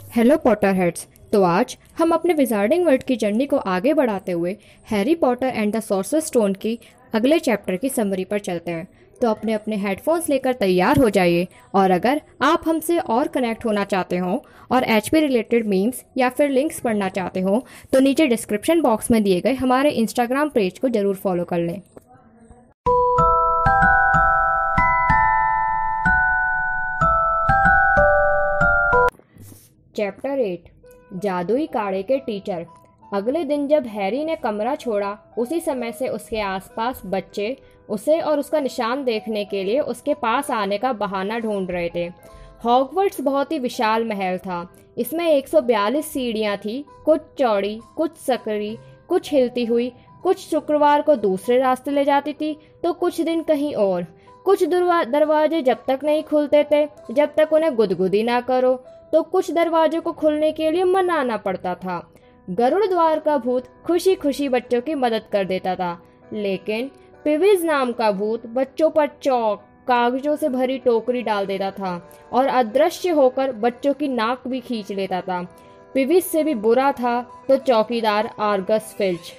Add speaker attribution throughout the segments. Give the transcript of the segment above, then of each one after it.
Speaker 1: Hello Potter heads. तो आज हम अपने विजार्डिंग वर्ल्ड की जर्नी को आगे बढ़ाते हुए Harry Potter and the sorcerer's stone की अगले चैप्टर की समरी पर चलते हैं। तो अपने अपने हेडफोन्स लेकर तैयार हो जाइए, और अगर आप हमसे और कनेक्ट होना चाहते हो और एचपी रिलेटेड मीम्स या फिर लिंक्स पढ़ना चाहते हो तो नीचे डिस्क्रिप्शन बॉक्स में दिए गए हमारे इंस्टाग्राम पेज को जरूर फॉलो कर लें। चैप्टर 8 जादुई काढ़े के टीचर। अगले दिन जब हैरी ने कमरा छोड़ा, उसी समय से उसके आसपास बच्चे उसे और उसका निशान देखने के लिए उसके पास आने का बहाना ढूंढ रहे थे। हॉगवर्ट्स बहुत ही विशाल महल था। इसमें 142 सीढ़ियां थी, कुछ चौड़ी, कुछ सकरी, कुछ हिलती हुई, कुछ शुक्रवार को दूसरे रास्ते ले जाती थी तो कुछ दिन कहीं और। कुछ दरवाजे जब तक नहीं खुलते थे जब तक उन्हें गुदगुदी ना करो, तो कुछ दरवाजों को खुलने के लिए मनाना पड़ता था। गरुड़ द्वार का भूत खुशी खुशी बच्चों की मदद कर देता था, लेकिन पिविज नाम का भूत बच्चों पर चौक कागजों से भरी टोकरी डाल देता था और अदृश्य होकर बच्चों की नाक भी खींच लेता था। पिविज से भी बुरा था तो चौकीदार आर्गस फिल्च।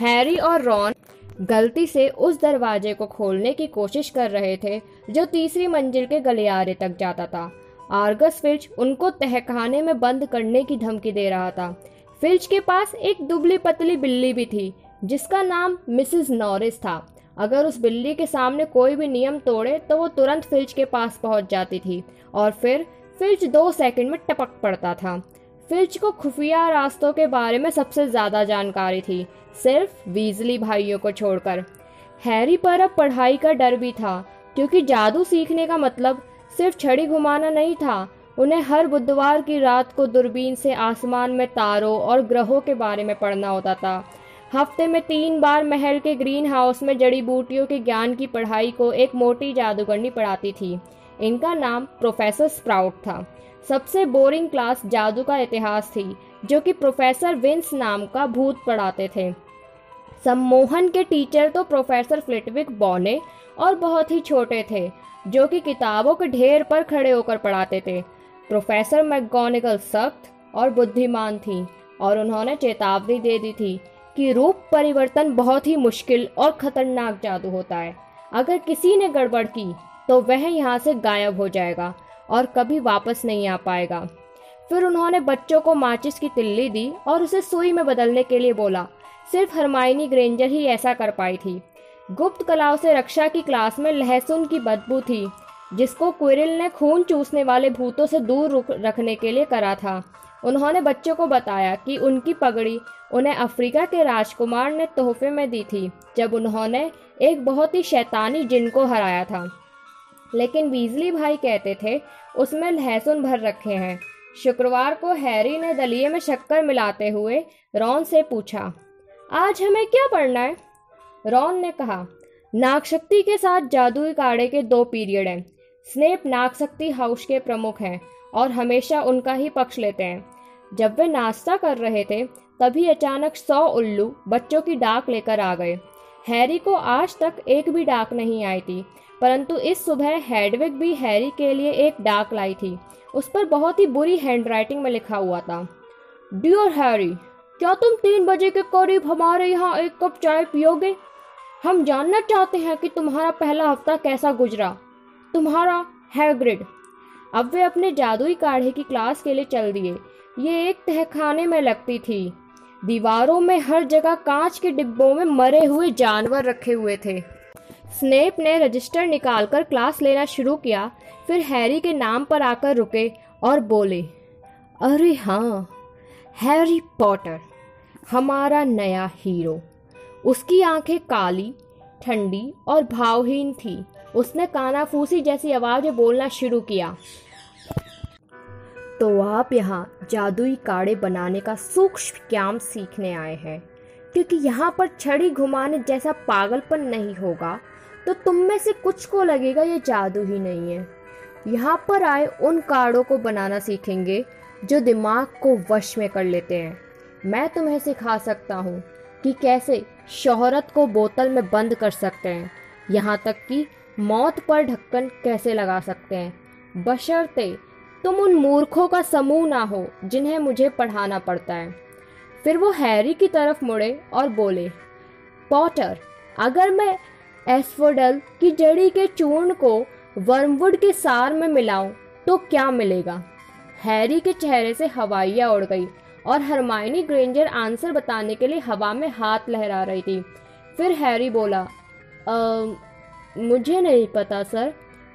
Speaker 1: हैरी और रॉन गलती से उस दरवाजे को खोलने की कोशिश कर रहे थे जो तीसरी मंजिल के गलियारे तक जाता था। आर्गस फिल्च उनको तहखाने में बंद करने की धमकी दे रहा था। फिल्च के पास एक दुबली पतली बिल्ली भी थी जिसका नाम मिसेस नॉरिस था। अगर उस बिल्ली के सामने कोई भी नियम तोड़े तो वो तुरंत फिल्च के पास पहुंच जाती थी और फिर फिल्च 2 सेकंड में टपक पड़ता था। फिल्च को खुफिया रास्तों के बारे में सबसे ज्यादा जानकारी थी, सिर्फ वीजली भाइयों को छोड़कर। हैरी पर अब पढ़ाई का डर भी था, क्योंकि जादू सीखने का मतलब सिर्फ छड़ी घुमाना नहीं था। उन्हें हर बुधवार की रात को दूरबीन से आसमान में तारों और ग्रहों के बारे में पढ़ना होता था। हफ्ते में 3 बार महल के ग्रीन हाउस में जड़ी बूटियों के ज्ञान की पढ़ाई को एक मोटी जादूगरनी पढ़ाती थी। इनका नाम प्रोफेसर स्प्राउट था। सबसे बोरिंग क्लास जादू का इतिहास थी, जो कि प्रोफेसर विंस नाम का भूत पढ़ाते थे। सम्मोहन के टीचर तो प्रोफेसर फ्लिटविक बौने और बहुत ही छोटे थे, जो कि किताबों के ढेर पर खड़े होकर पढ़ाते थे। प्रोफेसर मैकगोनागल सख्त और बुद्धिमान थी और उन्होंने चेतावनी दे दी थी कि रूप परिवर्तन बहुत ही मुश्किल और खतरनाक जादू होता है। अगर किसी ने गड़बड़ की तो वह यहाँ से गायब हो जाएगा और कभी वापस नहीं आ पाएगा। फिर उन्होंने बच्चों को माचिस की तिल्ली दी और उसे सुई में बदलने के लिए बोला। सिर्फ हरमाइनी ग्रेंजर ही ऐसा कर पाई थी। गुप्त कलाओं से रक्षा की क्लास में लहसुन की बदबू थी, जिसको क्विरिल ने खून चूसने वाले भूतों से दूर रखने के लिए करा था। उन्होंने बच्चों को बताया कि उनकी पगड़ी उन्हें अफ्रीका के राजकुमार ने तोहफे में दी थी जब उन्होंने एक बहुत ही शैतानी जिन को हराया था। लेकिन वीजली भाई कहते थे उसमें लहसुन भर रखे हैं। शुक्रवार को हैरी ने दलिये में शक्कर मिलाते हुए रॉन से पूछा, आज हमें क्या पढ़ना है? रॉन ने कहा, नागशक्ति के साथ जादुई काढ़े के 2 पीरियड हैं। स्नेप नागशक्ति हाउस के प्रमुख हैं और हमेशा उनका ही पक्ष लेते हैं। जब वे नाश्ता कर रहे थे तभी अचानक 100 उल्लू बच्चों की डाक लेकर आ गए। हैरी को आज तक एक भी डाक नहीं आई थी, परंतु इस सुबह हेडविग भी हैरी के लिए एक डाक लाई थी। उस पर बहुत ही बुरी हैंडराइटिंग में लिखा हुआ था, डियर हैरी, क्या तुम 3 बजे के करीब हमारे यहाँ एक कप चाय पियोगे? हम जानना चाहते हैं कि तुम्हारा पहला हफ्ता कैसा गुजरा। तुम्हारा हैग्रिड। अब वे अपने जादुई काढ़े की क्लास के लिए चल दिए। ये एक तहखाने में लगती थी। दीवारों में हर जगह कांच के डिब्बों में मरे हुए जानवर रखे हुए थे। स्नेप ने रजिस्टर निकालकर क्लास लेना शुरू किया, फिर हैरी के नाम पर आकर रुके और बोले, अरे हाँ, हैरी पॉटर, हमारा नया हीरो। उसकी आंखें काली, ठंडी और भावहीन थी। उसने कानाफूसी जैसी आवाज में बोलना शुरू किया, तो आप यहाँ जादुई काढ़े बनाने का सूक्ष्म ज्ञान सीखने आए हैं, क्योंकि यहाँ पर छड़ी घुमाने जैसा पागलपन नहीं होगा तो तुम में से कुछ को लगेगा ये जादू ही नहीं है। यहाँ पर आए उन काढ़ों को बनाना सीखेंगे जो दिमाग को वश में कर लेते हैं। मैं तुम्हें सिखा सकता हूँ कि कैसे शोहरत को बोतल में बंद कर सकते हैं, यहाँ तक कि मौत पर ढक्कन कैसे लगा सकते हैं, बशर्ते तुम उन मूर्खों का समूह ना हो जिन्हें मुझे पढ़ाना पड़ता है। फिर वो हैरी की तरफ मुड़े और बोले, पॉटर, अगर मैं एस्फोडल की जड़ी के चूर्ण को वर्मवुड के सार में मिलाऊं तो क्या मिलेगा? हैरी के चेहरे से हवाइयाँ उड़ गई और हरमाइनी ग्रेंजर आंसर बताने के लिए हवा में हाथ लहरा रही थी। फिर हैरी बोला, मुझे नहीं पता सर।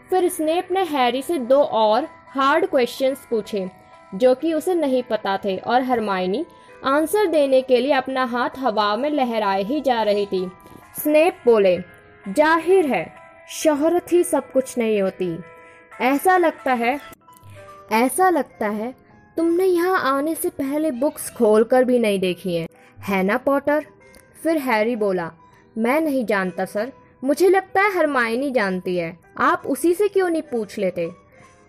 Speaker 1: फिर स्नेप ने हैरी से 2 और हार्ड क्वेश्चंस पूछे जो कि उसे नहीं पता थे और हरमाइनी आंसर देने के लिए अपना हाथ हवा में लहराए ही जा रही थी। स्नेप बोले, जाहिर है शोहरत ही सब कुछ नहीं होती। ऐसा लगता है तुमने यहाँ आने से पहले बुक्स खोलकर भी नहीं देखी है ना पॉटर? फिर हैरी बोला, मैं नहीं जानता सर, मुझे लगता है हरमाइनी जानती है। आप उसी से क्यों नहीं पूछ लेते?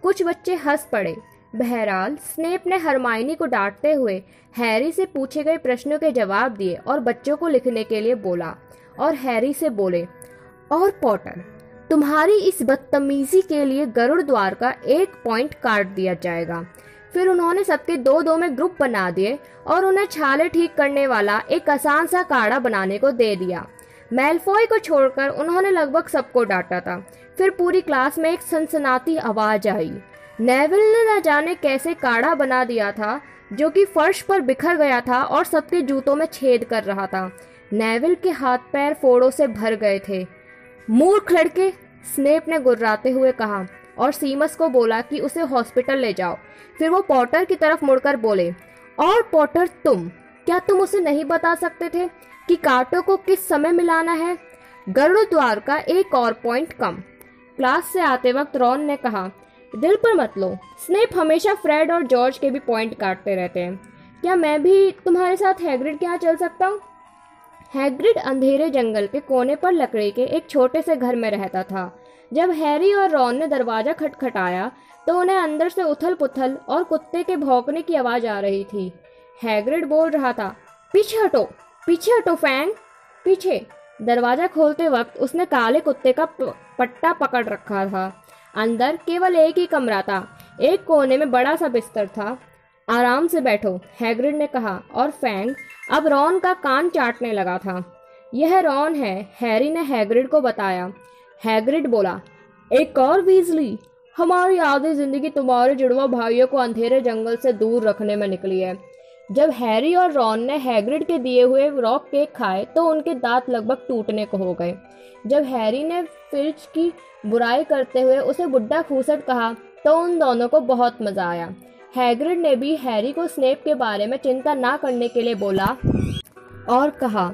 Speaker 1: कुछ बच्चे हंस पड़े। बहरहाल स्नेप ने हरमाइनी को डांटते हुए हैरी से पूछे गए प्रश्नों के जवाब दिए और बच्चों को लिखने के लिए बोला और हैरी से बोले, और पॉटर, तुम्हारी इस बदतमीजी के लिए गरुड़ द्वार का 1 पॉइंट काट दिया जाएगा। फिर उन्होंने सबके 2-2 में ग्रुप बना दिए और उन्हें छाले ठीक करने वाला एक आसान सा काढ़ा बनाने को दे दिया। मैलफॉय को छोड़कर उन्होंने लगभग सबको डांटा था। फिर पूरी क्लास में एक सनसनाती आवाज आई। नेविल ने न जाने कैसे काढ़ा बना दिया था जो कि फर्श पर बिखर गया था और सबके जूतों में छेद कर रहा था। नेविल के हाथ पैर फोड़ों से भर गए थे। मूर्ख लड़के, स्नेप ने गुर्राते हुए कहा और सीमस को बोला कि उसे हॉस्पिटल ले जाओ। फिर वो पॉटर की तरफ मुड़कर बोले, और पॉटर, क्या तुम उसे नहीं बता सकते थे कि कांटों को किस समय मिलाना है? गरुड़ द्वार का 1 और पॉइंट कम। क्लास से आते वक्त रॉन ने कहा, दिल पर मत लो, स्नेप हमेशा फ्रेड और जॉर्ज के भी पॉइंट काटते रहते हैं। क्या मैं भी तुम्हारे साथ हैग्रिड के यहाँ चल सकता हूँ? हैग्रिड अंधेरे जंगल के कोने पर लकड़ी के एक छोटे से घर में रहता था। जब हैरी और रॉन ने दरवाजा खटखटाया तो उन्हें अंदर से उथल पुथल और कुत्ते के भौंकने की आवाज आ रही थी। हैग्रिड बोल रहा था, पीछे हटो फैंग, पीछे। दरवाजा खोलते वक्त उसने काले कुत्ते का पट्टा पकड़ रखा था। अंदर केवल एक ही कमरा था। एक कोने में बड़ा सा बिस्तर था। आराम से बैठो, हैग्रिड ने कहा और फैंग अब रॉन का कान चाटने लगा था। यह रॉन है, हैरी ने हैग्रिड को बताया। हैग्रिड बोला, एक और वीजली, हमारी आधी जिंदगी तुम्हारे जुड़वा भाइयों को अंधेरे जंगल से दूर रखने में निकली है। जब हैरी और रॉन ने हैग्रिड के दिए हुए रॉक केक खाए तो उनके दांत लगभग टूटने को हो गए। जब हैरी ने फिल्च की बुराई करते हुए उसे बुड्ढा खूसट कहा तो उन दोनों को बहुत मजा आया। हैग्रिड ने भी हैरी को स्नेप के बारे में चिंता ना करने के लिए बोला और कहा,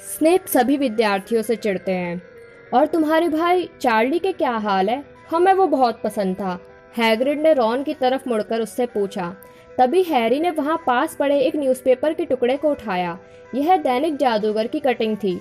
Speaker 1: स्नेप सभी विद्यार्थियों से चिढ़ते हैं। और तुम्हारे भाई चार्ली के क्या हाल है? हमें वो बहुत पसंद था। हैग्रिड ने रॉन की तरफ मुड़कर उससे पूछा। तभी हैरी ने वहां पास पड़े एक न्यूज़पेपर के टुकड़े को उठाया। यह दैनिक जादूगर की कटिंग थी।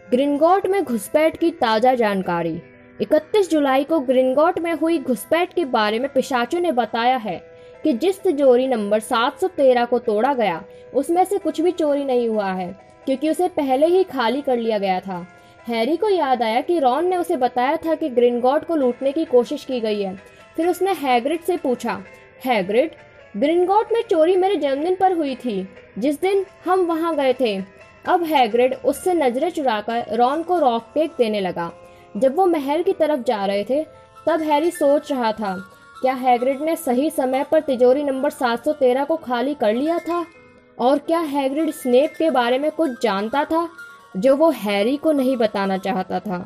Speaker 1: ग्रिंगॉट में घुसपैठ की ताज़ा जानकारी। 31 जुलाई को ग्रिंगॉट में हुई घुसपैठ के बारे में पिशाचों ने बताया है कि जिस तिजोरी नंबर 713 को तोड़ा गया उसमें से कुछ भी चोरी नहीं हुआ है क्योंकि उसे पहले ही खाली कर लिया गया था। हैरी को याद आया कि रॉन ने उसे बताया था कि ग्रिंगॉट को लूटने की कोशिश की गई है। फिर उसने हैग्रिड से पूछा, हैग्रिड, ग्रिंगॉट में चोरी मेरे जन्मदिन पर हुई थी जिस दिन हम वहां गए थे। अब हैग्रिड उससे नजरें चुराकर रॉन को रॉक केक देने लगा। जब वो महल की तरफ जा रहे थे तब हैरी सोच रहा था, क्या हैग्रिड ने सही समय पर तिजोरी नंबर 713 को खाली कर लिया था? और क्या हैग्रिड स्नेप के बारे में कुछ जानता था जो वो हैरी को नहीं बताना चाहता था?